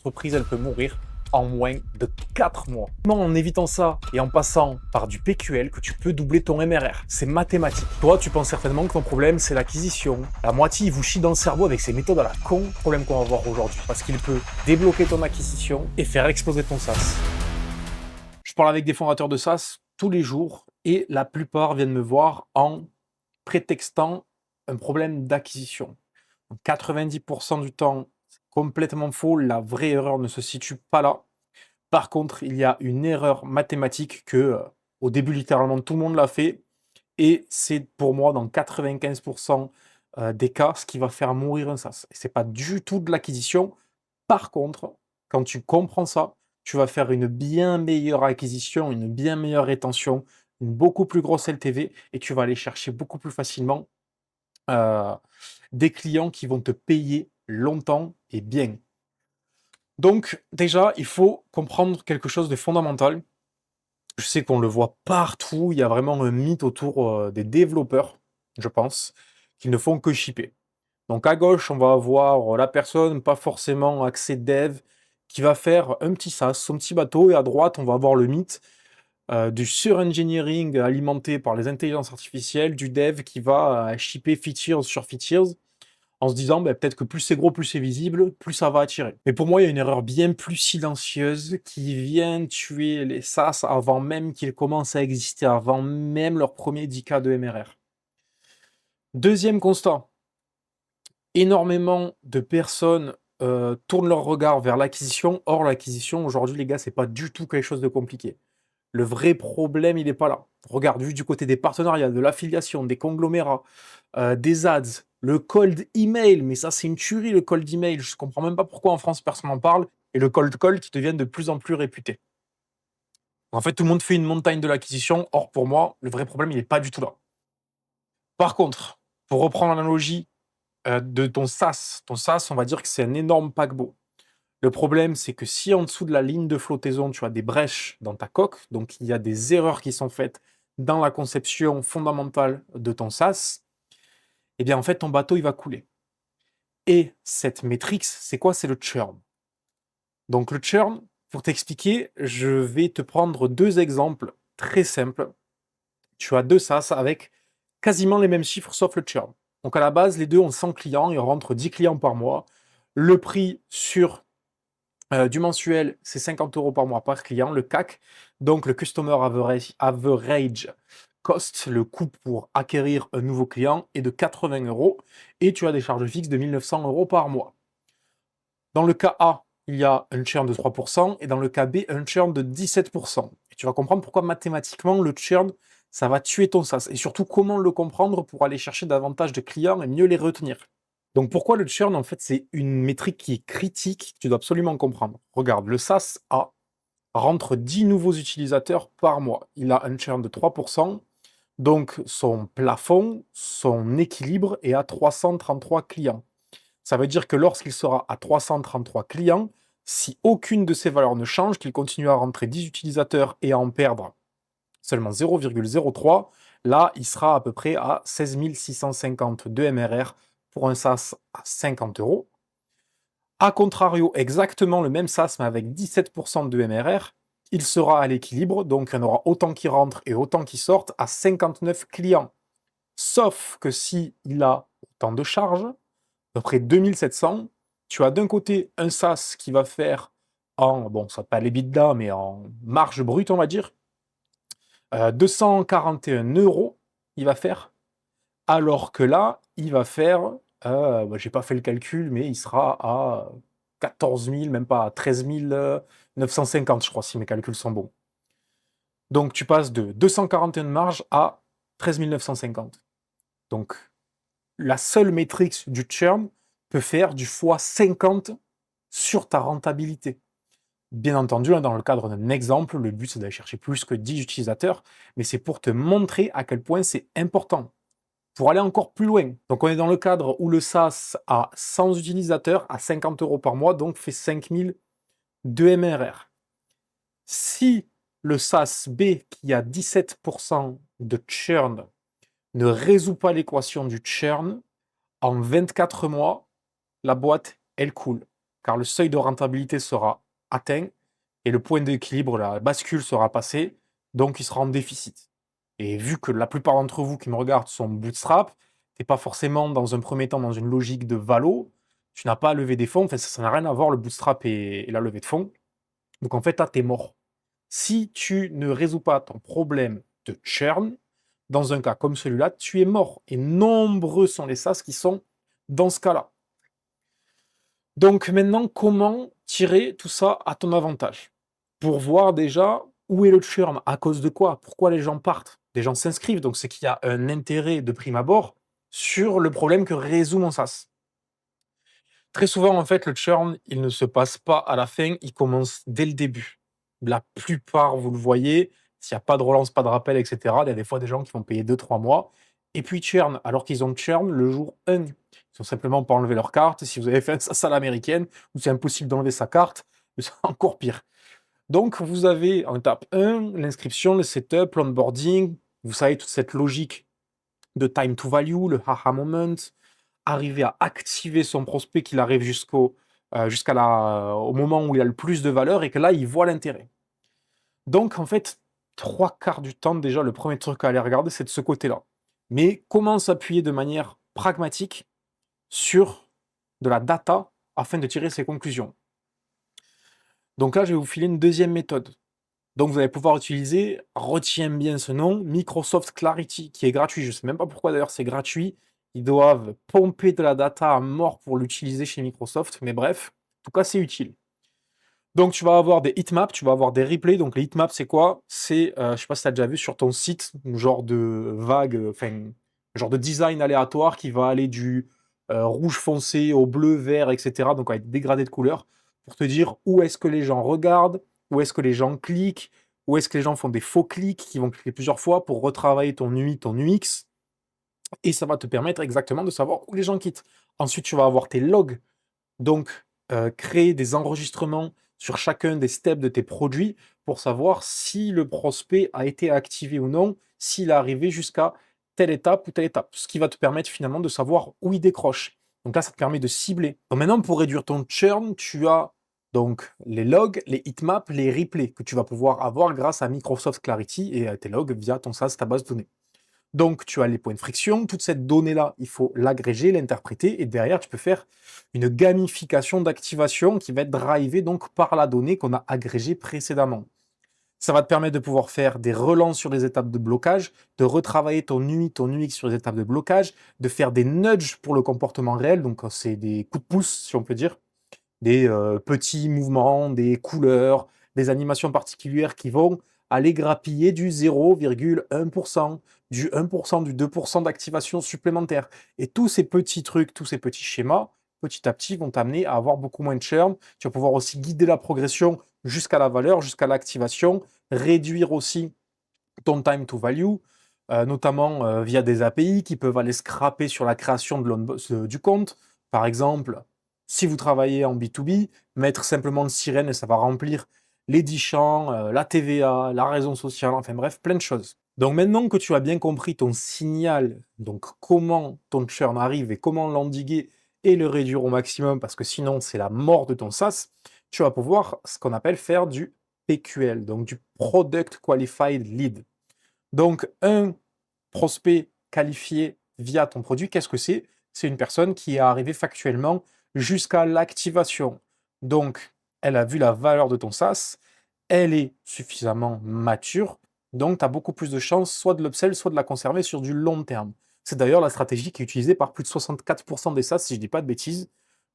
entreprise, elle peut mourir en moins de 4 mois. En évitant ça et en passant par du PQL que tu peux doubler ton MRR. C'est mathématique. Toi, tu penses certainement que ton problème, c'est l'acquisition. La moitié, il vous chie dans le cerveau avec ces méthodes à la con. Problème qu'on va voir aujourd'hui. Parce qu'il peut débloquer ton acquisition et faire exploser ton SaaS. Je parle avec des fondateurs de SaaS tous les jours et la plupart viennent me voir en prétextant un problème d'acquisition. 90% du temps, c'est complètement faux. La vraie erreur ne se situe pas là. Par contre, il y a une erreur mathématique que, au début, littéralement, tout le monde l'a fait. Et c'est pour moi, dans 95% des cas, ce qui va faire mourir un SaaS. Et c'est pas du tout de l'acquisition. Par contre, quand tu comprends ça, tu vas faire une bien meilleure acquisition, une bien meilleure rétention, une beaucoup plus grosse LTV et tu vas aller chercher beaucoup plus facilement euh, des clients qui vont te payer longtemps et bien. Donc déjà, il faut comprendre quelque chose de fondamental. Je sais qu'on le voit partout, il y a vraiment un mythe autour des développeurs, je pense, qui ne font que shipper. Donc à gauche, on va avoir la personne, pas forcément accès dev, qui va faire un petit SaaS, son petit bateau, et à droite, on va avoir le mythe du sur-engineering alimenté par les intelligences artificielles, du dev qui va shipper features sur features, en se disant ben, peut-être que plus c'est gros, plus c'est visible, plus ça va attirer. Mais pour moi, il y a une erreur bien plus silencieuse qui vient tuer les SaaS avant même qu'ils commencent à exister, avant même leur premier 10K de MRR. Deuxième constat, énormément de personnes tournent leur regard vers l'acquisition. Or, l'acquisition, aujourd'hui, les gars, c'est pas du tout quelque chose de compliqué. Le vrai problème, il n'est pas là. Regarde, vu du côté des partenariats, de l'affiliation, des conglomérats, des ads, le cold email, mais ça, c'est une tuerie, le cold email. Je ne comprends même pas pourquoi en France, personne n'en parle. Et le cold call qui devient de plus en plus réputé. En fait, tout le monde fait une montagne de l'acquisition. Or, pour moi, le vrai problème, il n'est pas du tout là. Par contre, pour reprendre l'analogie de ton SaaS, on va dire que c'est un énorme paquebot. Le problème, c'est que si en dessous de la ligne de flottaison, tu as des brèches dans ta coque, donc il y a des erreurs qui sont faites dans la conception fondamentale de ton SaaS, eh bien en fait, ton bateau, il va couler. Et cette métrique, c'est quoi? C'est le churn. Donc le churn, pour t'expliquer, je vais te prendre deux exemples très simples. Tu as deux SaaS avec quasiment les mêmes chiffres sauf le churn. Donc à la base, les deux ont 100 clients, ils rentrent 10 clients par mois. Le prix sur du mensuel, c'est 50 € par mois par client, le CAC, donc le Customer Average Cost, le coût pour acquérir un nouveau client, est de 80 €, et tu as des charges fixes de 1900 € par mois. Dans le cas A, il y a un churn de 3%, et dans le cas B, un churn de 17%. Et tu vas comprendre pourquoi mathématiquement, le churn, ça va tuer ton SaaS, et surtout comment le comprendre pour aller chercher davantage de clients et mieux les retenir. Donc pourquoi le churn, en fait, c'est une métrique qui est critique, que tu dois absolument comprendre. Regarde, le SaaS A rentre 10 nouveaux utilisateurs par mois. Il a un churn de 3%, donc son plafond, son équilibre est à 333 clients. Ça veut dire que lorsqu'il sera à 333 clients, si aucune de ces valeurs ne change, qu'il continue à rentrer 10 utilisateurs et à en perdre seulement 0,03, là, il sera à peu près à 16 650 de MRR pour un SaaS à 50 €. A contrario, exactement le même SaaS, mais avec 17% de MRR, il sera à l'équilibre, donc il y en aura autant qui rentrent et autant qui sortent à 59 clients. Sauf que si il a autant de charges, à peu près 2700, tu as d'un côté un SaaS qui va faire en, bon, ça pas l'EBITDA, mais en marge brute, on va dire, 241 €, il va faire, alors que là, il va faire, j'ai pas fait le calcul, mais il sera à 14 000, même pas à 13 950, je crois, si mes calculs sont bons. Donc tu passes de 241 de marge à 13 950. Donc la seule métrique du churn peut faire du x50 sur ta rentabilité. Bien entendu, dans le cadre d'un exemple, le but c'est d'aller chercher plus que 10 utilisateurs, mais c'est pour te montrer à quel point c'est important. Pour aller encore plus loin, donc on est dans le cadre où le SaaS a 100 utilisateurs à 50 € par mois, donc fait 5000 de MRR. Si le SaaS B, qui a 17% de churn, ne résout pas l'équation du churn, en 24 mois, la boîte, elle coule. car le seuil de rentabilité sera atteint et le point d'équilibre, la bascule sera passée, donc il sera en déficit. Et vu que la plupart d'entre vous qui me regardent sont bootstrap, tu n'es pas forcément dans un premier temps dans une logique de valo, tu n'as pas à lever des fonds, enfin ça n'a rien à voir le bootstrap et la levée de fonds. Donc en fait, là, tu es mort. Si tu ne résous pas ton problème de churn, dans un cas comme celui-là, tu es mort. Et nombreux sont les SaaS qui sont dans ce cas-là. Donc maintenant, comment tirer tout ça à ton avantage? Pour voir déjà où est le churn, à cause de quoi, pourquoi les gens partent. Les gens s'inscrivent, donc c'est qu'il y a un intérêt de prime abord sur le problème que résout mon SaaS. Très souvent, en fait, le churn, il ne se passe pas à la fin, il commence dès le début. La plupart, vous le voyez, s'il n'y a pas de relance, pas de rappel, etc., il y a des fois des gens qui vont payer 2-3 mois, et puis ils churn, alors qu'ils ont churn le jour 1. Ils ont simplement pas enlevé leur carte. Si vous avez fait ça à l'américaine, où c'est impossible d'enlever sa carte, c'est encore pire. Donc, vous avez en étape 1, l'inscription, le setup, l'onboarding, vous savez, toute cette logique de time to value, le aha moment, arriver à activer son prospect, qu'il arrive au moment où il a le plus de valeur et que là, il voit l'intérêt. Donc, en fait, 3/4 du temps, déjà, le premier truc à aller regarder, c'est de ce côté-là. Mais comment s'appuyer de manière pragmatique sur de la data afin de tirer ses conclusions. Donc là, je vais vous filer une deuxième méthode. Donc vous allez pouvoir utiliser, retiens bien ce nom, Microsoft Clarity, qui est gratuit. Je ne sais même pas pourquoi d'ailleurs c'est gratuit. Ils doivent pomper de la data à mort pour l'utiliser chez Microsoft, mais bref, en tout cas c'est utile. Donc tu vas avoir des heatmaps, tu vas avoir des replays. Donc les heatmaps c'est quoi? C'est, je ne sais pas si tu as déjà vu sur ton site, un genre de vague, enfin, un genre de design aléatoire qui va aller du rouge foncé au bleu, vert, etc. Donc avec des dégradés de couleurs pour te dire où est-ce que les gens regardent, où est-ce que les gens cliquent, où est-ce que les gens font des faux clics, qui vont cliquer plusieurs fois pour retravailler ton UI, ton UX. Et ça va te permettre exactement de savoir où les gens quittent. Ensuite, tu vas avoir tes logs. Donc, créer des enregistrements sur chacun des steps de tes produits pour savoir si le prospect a été activé ou non, s'il est arrivé jusqu'à telle étape ou telle étape. Ce qui va te permettre finalement de savoir où il décroche. Donc là, ça te permet de cibler. Donc maintenant, pour réduire ton churn, tu as donc les logs, les heatmaps, les replays que tu vas pouvoir avoir grâce à Microsoft Clarity et à tes logs via ton SaaS, ta base de données. Donc, tu as les points de friction. Toute cette donnée-là, il faut l'agréger, l'interpréter, et derrière, tu peux faire une gamification d'activation qui va être drivée donc par la donnée qu'on a agrégée précédemment. Ça va te permettre de pouvoir faire des relances sur les étapes de blocage, de retravailler ton UI, ton UX sur les étapes de blocage, de faire des nudges pour le comportement réel, donc c'est des coups de pouce, si on peut dire, des petits mouvements, des couleurs, des animations particulières qui vont aller grappiller du 0,1%, du 1%, du 2% d'activation supplémentaire. Et tous ces petits trucs, tous ces petits schémas, petit à petit, vont t'amener à avoir beaucoup moins de churn. Tu vas pouvoir aussi guider la progression jusqu'à la valeur, jusqu'à l'activation, réduire aussi ton time to value, notamment via des API qui peuvent aller scraper sur la création du compte. Par exemple, si vous travaillez en B2B, mettre simplement une sirène et ça va remplir les 10 champs, la TVA, la raison sociale, enfin bref, plein de choses. Donc maintenant que tu as bien compris ton signal, donc comment ton churn arrive et comment l'endiguer et le réduire au maximum, parce que sinon c'est la mort de ton SaaS, tu vas pouvoir ce qu'on appelle faire du PQL, donc du Product Qualified Lead. Donc un prospect qualifié via ton produit, qu'est-ce que c'est? C'est une personne qui est arrivée factuellement jusqu'à l'activation. Donc, elle a vu la valeur de ton SaaS, elle est suffisamment mature, donc tu as beaucoup plus de chances soit de l'upsell, soit de la conserver sur du long terme. C'est d'ailleurs la stratégie qui est utilisée par plus de 64% des SaaS, si je ne dis pas de bêtises.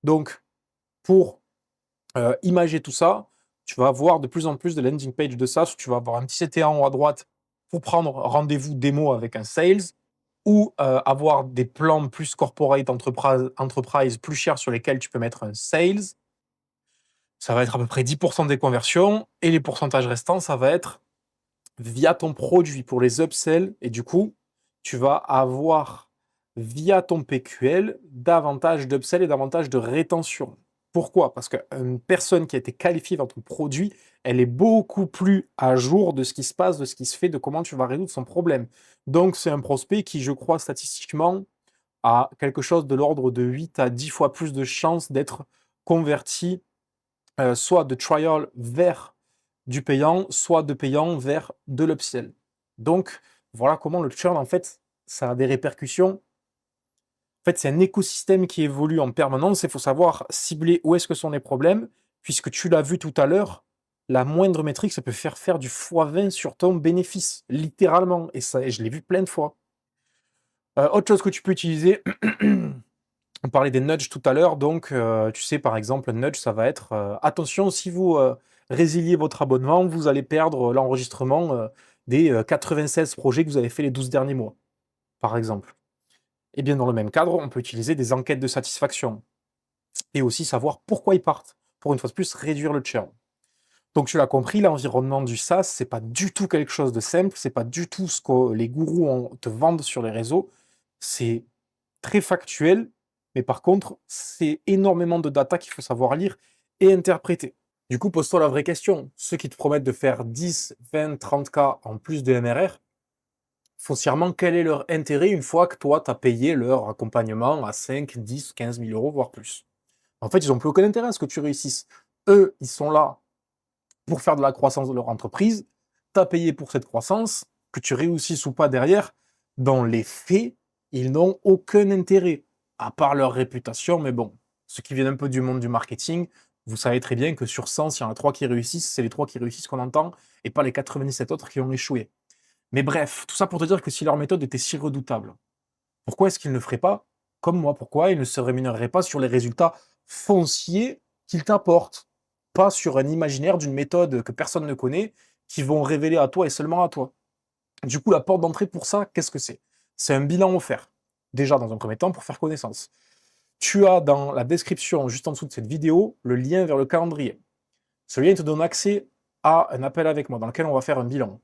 Donc, pour imager tout ça, tu vas voir de plus en plus de landing page de SaaS où tu vas avoir un petit CTA en haut à droite pour prendre rendez-vous démo avec un sales ou avoir des plans plus corporate enterprise plus chers sur lesquels tu peux mettre un sales. Ça va être à peu près 10% des conversions et les pourcentages restants, ça va être via ton produit pour les upsells et du coup, tu vas avoir via ton PQL davantage d'upsell et davantage de rétention. Pourquoi? Parce qu'une personne qui a été qualifiée dans ton produit, elle est beaucoup plus à jour de ce qui se passe, de ce qui se fait, de comment tu vas résoudre son problème. Donc, c'est un prospect qui, je crois, statistiquement, a quelque chose de l'ordre de 8 à 10 fois plus de chances d'être convertis soit de trial vers du payant, soit de payant vers de l'upsell. Donc, voilà comment le churn, en fait, ça a des répercussions. En fait, c'est un écosystème qui évolue en permanence. Il faut savoir cibler où est-ce que sont les problèmes, puisque tu l'as vu tout à l'heure, la moindre métrique, ça peut faire du x20 sur ton bénéfice, littéralement. Et ça, je l'ai vu plein de fois. Autre chose que tu peux utiliser, on parlait des nudges tout à l'heure, donc tu sais, par exemple, un nudge, ça va être attention, si vous résiliez votre abonnement, vous allez perdre l'enregistrement des 96 projets que vous avez fait les 12 derniers mois, par exemple. Et bien, dans le même cadre, on peut utiliser des enquêtes de satisfaction et aussi savoir pourquoi ils partent, pour une fois de plus réduire le churn. Donc tu l'as compris, l'environnement du SaaS, c'est pas du tout quelque chose de simple, c'est pas du tout ce que les gourous te vendent sur les réseaux, c'est très factuel, mais par contre, c'est énormément de data qu'il faut savoir lire et interpréter. Du coup, pose-toi la vraie question. Ceux qui te promettent de faire 10, 20, 30K en plus de MRR, foncièrement, quel est leur intérêt une fois que toi, tu as payé leur accompagnement à 5, 10, 15 000 euros, voire plus? En fait, ils n'ont plus aucun intérêt à ce que tu réussisses. Eux, ils sont là pour faire de la croissance de leur entreprise. Tu as payé pour cette croissance, que tu réussisses ou pas derrière, dans les faits, ils n'ont aucun intérêt, à part leur réputation. Mais bon, ceux qui viennent un peu du monde du marketing, vous savez très bien que sur 100, s'il y en a 3 qui réussissent, c'est les 3 qui réussissent qu'on entend, et pas les 97 autres qui ont échoué. Mais bref, tout ça pour te dire que si leur méthode était si redoutable, pourquoi est-ce qu'ils ne feraient pas comme moi? Pourquoi ils ne se rémunéreraient pas sur les résultats fonciers qu'ils t'apportent? Pas sur un imaginaire d'une méthode que personne ne connaît, qui vont révéler à toi et seulement à toi. Du coup, la porte d'entrée pour ça, qu'est-ce que c'est? C'est un bilan offert. Déjà, dans un premier temps, pour faire connaissance. Tu as dans la description, juste en dessous de cette vidéo, le lien vers le calendrier. Ce lien te donne accès à un appel avec moi dans lequel on va faire un bilan.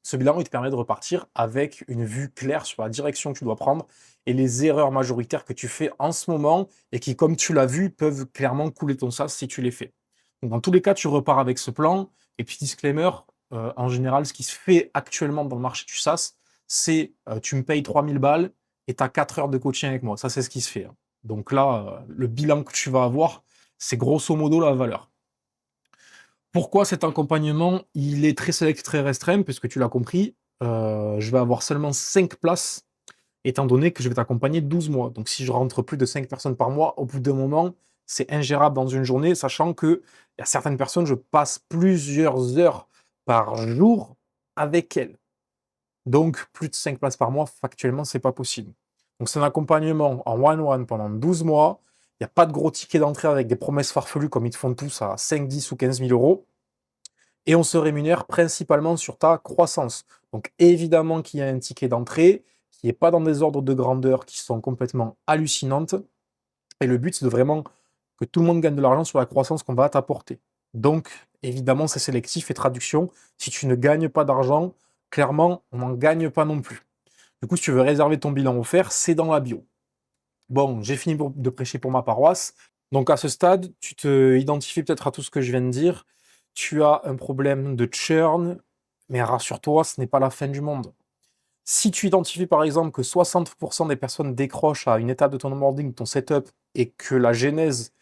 Ce bilan, il te permet de repartir avec une vue claire sur la direction que tu dois prendre et les erreurs majoritaires que tu fais en ce moment et qui, comme tu l'as vu, peuvent clairement couler ton SaaS si tu les fais. Donc, dans tous les cas, tu repars avec ce plan. Et puis, disclaimer, en général, ce qui se fait actuellement dans le marché du SaaS, c'est tu me payes 3000 balles et tu as 4 heures de coaching avec moi. Ça, c'est ce qui se fait, hein. Donc là, le bilan que tu vas avoir, c'est grosso modo la valeur. Pourquoi cet accompagnement, il est très sélect, très restreint, puisque tu l'as compris, je vais avoir seulement 5 places, étant donné que je vais t'accompagner 12 mois. Donc si je rentre plus de 5 personnes par mois, au bout d'un moment, c'est ingérable dans une journée, sachant qu'il y a certaines personnes, je passe plusieurs heures par jour avec elles. Donc plus de 5 places par mois, factuellement, c'est pas possible. Donc c'est un accompagnement en one-one pendant 12 mois. Il n'y a pas de gros tickets d'entrée avec des promesses farfelues comme ils te font tous à 5, 10 ou 15 000 euros. Et on se rémunère principalement sur ta croissance. Donc évidemment qu'il y a un ticket d'entrée qui n'est pas dans des ordres de grandeur qui sont complètement hallucinantes. Et le but, c'est de vraiment que tout le monde gagne de l'argent sur la croissance qu'on va t'apporter. Donc évidemment, c'est sélectif et traduction. Si tu ne gagnes pas d'argent, clairement, on n'en gagne pas non plus. Du coup, si tu veux réserver ton bilan offert, c'est dans la bio. Bon, j'ai fini de prêcher pour ma paroisse. Donc à ce stade, tu te identifies peut-être à tout ce que je viens de dire. Tu as un problème de churn, mais rassure-toi, ce n'est pas la fin du monde. Si tu identifies par exemple que 60% des personnes décrochent à une étape de ton onboarding, de ton setup, et que la genèse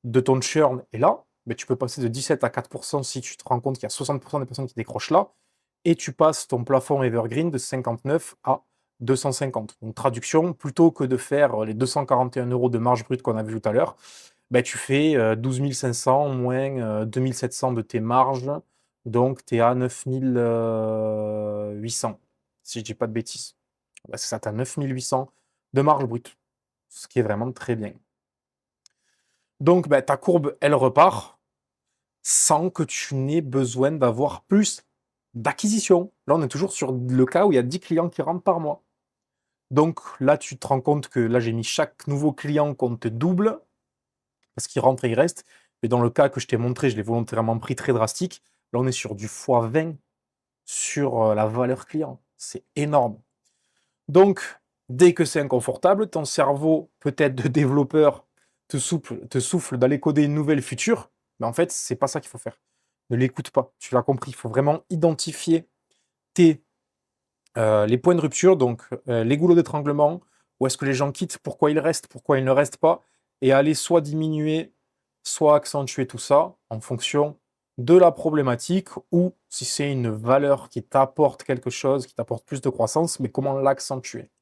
de ton churn est là, ben tu peux passer de 17 à 4% si tu te rends compte qu'il y a 60% des personnes qui décrochent là, et tu passes ton plafond Evergreen de 59 à 250. Donc traduction, plutôt que de faire les 241 euros de marge brute qu'on a vu tout à l'heure, ben, tu fais 12 500 moins 2700 de tes marges, donc tu es à 9 800, si je dis pas de bêtises. Ben, c'est ça, tu as 9 800 de marge brute, ce qui est vraiment très bien. Donc ben, ta courbe, elle repart sans que tu n'aies besoin d'avoir plus d'acquisition. Là, on est toujours sur le cas où il y a 10 clients qui rentrent par mois. Donc là, tu te rends compte que là, j'ai mis chaque nouveau client compte double, parce qu'il rentre et il reste. Mais dans le cas que je t'ai montré, je l'ai volontairement pris très drastique. Là, on est sur du x20 sur la valeur client. C'est énorme. Donc, dès que c'est inconfortable, ton cerveau, peut-être de développeur, te souffle d'aller coder une nouvelle future. Mais en fait, c'est pas ça qu'il faut faire. Ne l'écoute pas. Tu l'as compris. Il faut vraiment identifier les points de rupture, donc les goulots d'étranglement, où est-ce que les gens quittent, pourquoi ils restent, pourquoi ils ne restent pas, et aller soit diminuer soit accentuer tout ça en fonction de la problématique ou si c'est une valeur qui t'apporte quelque chose, qui t'apporte plus de croissance, mais comment l'accentuer.